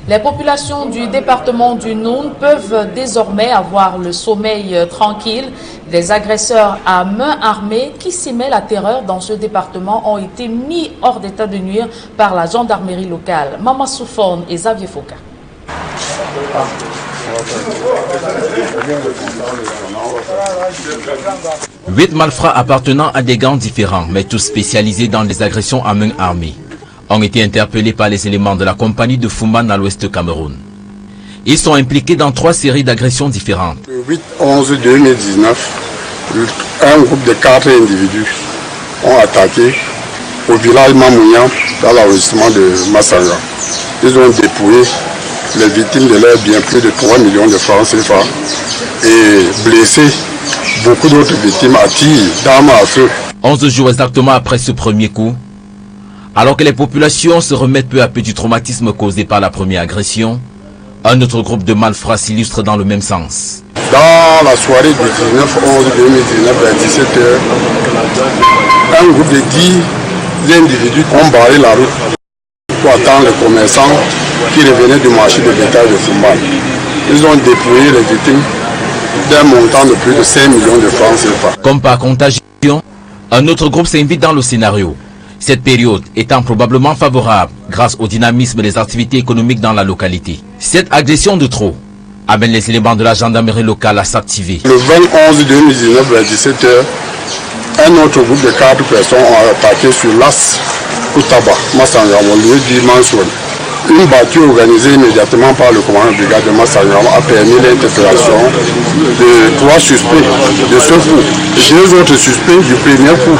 Les populations du département du Noun peuvent désormais avoir le sommeil tranquille. Des agresseurs à main armée qui semaient la terreur dans ce département ont été mis hors d'état de nuire par la gendarmerie locale. Mama Souforne et Xavier Foka. 8 malfrats appartenant à des gangs différents, mais tous spécialisés dans les agressions à main armée, ont été interpellés par les éléments de la compagnie de Fumban à l'ouest Cameroun. Ils sont impliqués dans 3 séries d'agressions différentes. Le 8-11-2019, un groupe de 4 individus ont attaqué au village Mamouyan dans l'arrondissement de Massanga. Ils ont dépouillé les victimes de leurs biens, plus de 3 millions de francs CFA, et blessé beaucoup d'autres victimes à tir d'armes à feu. 11 jours exactement après ce premier coup, alors que les populations se remettent peu à peu du traumatisme causé par la première agression, un autre groupe de malfrats s'illustre dans le même sens. Dans la soirée du 19-11-2019 à 17h, un groupe de 10 individus ont barré la route pour attendre les commerçants qui revenaient du marché de bétail de Fumban. Ils ont dépouillé les victimes d'un montant de plus de 5 millions de francs CFA. Comme par contagion, un autre groupe s'invite dans le scénario. Cette période étant probablement favorable grâce au dynamisme des activités économiques dans la localité. Cette agression de trop amène les éléments de la gendarmerie locale à s'activer. Le 20-11-2019 à 17h, un autre groupe de 4 personnes ont attaqué sur l'As Koutaba, Massangam, au lieu dit Mansour. Une battue organisée immédiatement par le commandant de brigade de Massangam a permis l'interpellation de 3 suspects de ce coup. 2 autres suspects du premier coup,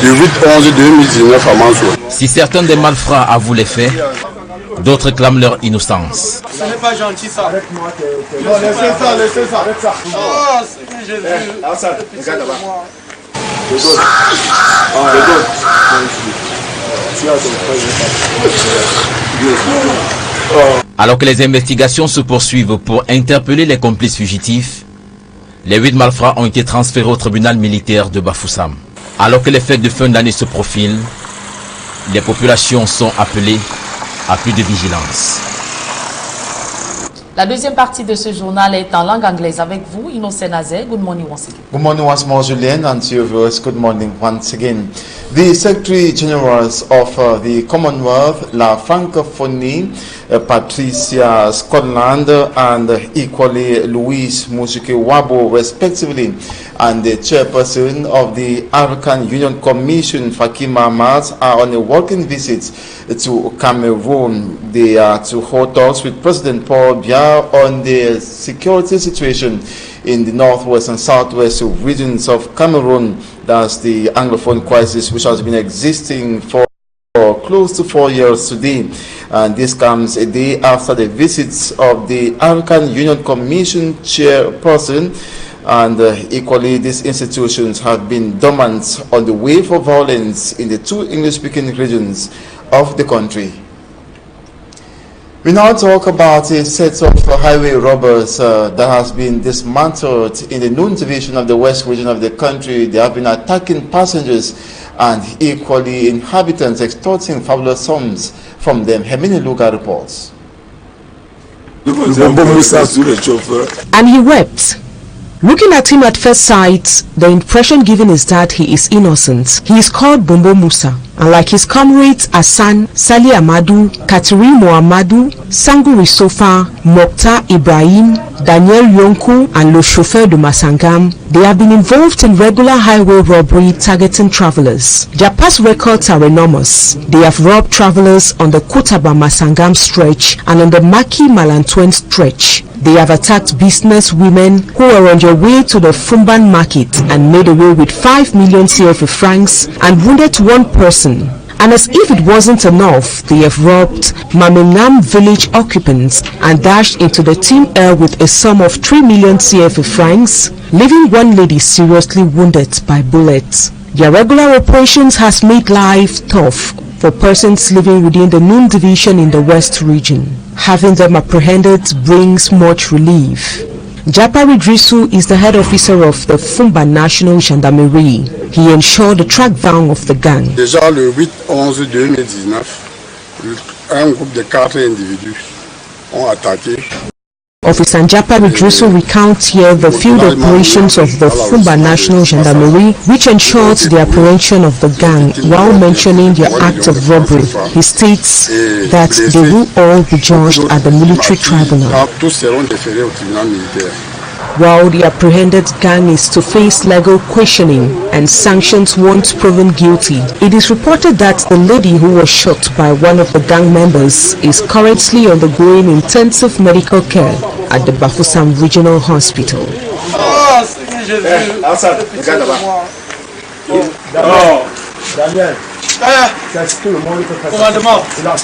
du 8-11-2019 à Mansour. Si certains des malfrats avouent les faits, d'autres clament leur innocence. Ce n'est pas gentil ça. Non, laissez ça, laissez ça. Oh, Seigneur Jésus. Regarde là-bas. Alors que les investigations se poursuivent pour interpeller les complices fugitifs, les 8 malfrats ont été transférés au tribunal militaire de Bafoussam. Alors que les fêtes de fin d'année se profilent, les populations sont appelées à plus de vigilance. La deuxième partie de ce journal est en langue anglaise avec vous, Innocent Azé. Good morning once again. Good morning once more, Julien, and to your viewers, good morning once again. The Secretary General of the Commonwealth, La Francophonie, Patricia Scotland, and equally Louise Mushikiwabo, respectively, and the chairperson of the African Union Commission, Fakima Ahmad, are on a working visit to Cameroon. They are to hold talks with President Paul Biya on the security situation in the northwest and southwest regions of Cameroon. That's the Anglophone crisis, which has been existing for close to 4 years today. And this comes a day after the visits of the African Union Commission chairperson. And equally, these institutions have been dormant on the wave of violence in the 2 English-speaking regions of the country. We now talk about a set of highway robbers that has been dismantled in the Noon division of the west region of the country. They have been attacking passengers and equally inhabitants, extorting fabulous sums from them. Hemini Luga reports. And he wept. Looking at him at first sight, the impression given is that he is innocent. He is called Bombo Musa, and like his comrades Hassan, Sali Amadou, Kateri Mohamedou, Sanguri Sofa, Mokhtar Ibrahim, Daniel Yonku, and Le Chauffeur de Massangam, they have been involved in regular highway robbery targeting travelers. Their past records are enormous. They have robbed travelers on the Koutaba Massangam stretch and on the Maki Malantwen stretch. They have attacked business women who were on their way to the Fumban market and made away with 5 million CFA francs and wounded 1 person. And as if it wasn't enough, they have robbed Mamenam village occupants and dashed into the Team Air with a sum of 3 million CFA francs, leaving 1 lady seriously wounded by bullets. Their regular operations has made life tough for persons living within the Noon division in the West region. Having them apprehended brings much relief. Japari Drisu is the head officer of the Fumban National Gendarmerie. He ensured the track down of the gang. Déjà le 8-11-2019, un groupe de 4 individus ont attaqué. Officer Njapa Ridruso recounts here the field operations of the Fumba National Gendarmerie, which ensured the apprehension of the gang while mentioning their act of robbery. He states that they will all be judged at the military tribunal. While the apprehended gang is to face legal questioning and sanctions once proven guilty, it is reported that the lady who was shot by one of the gang members is currently undergoing intensive medical care at the Bafoussam Regional Hospital. Daniel, c'est tout le monde qui peut faire ça.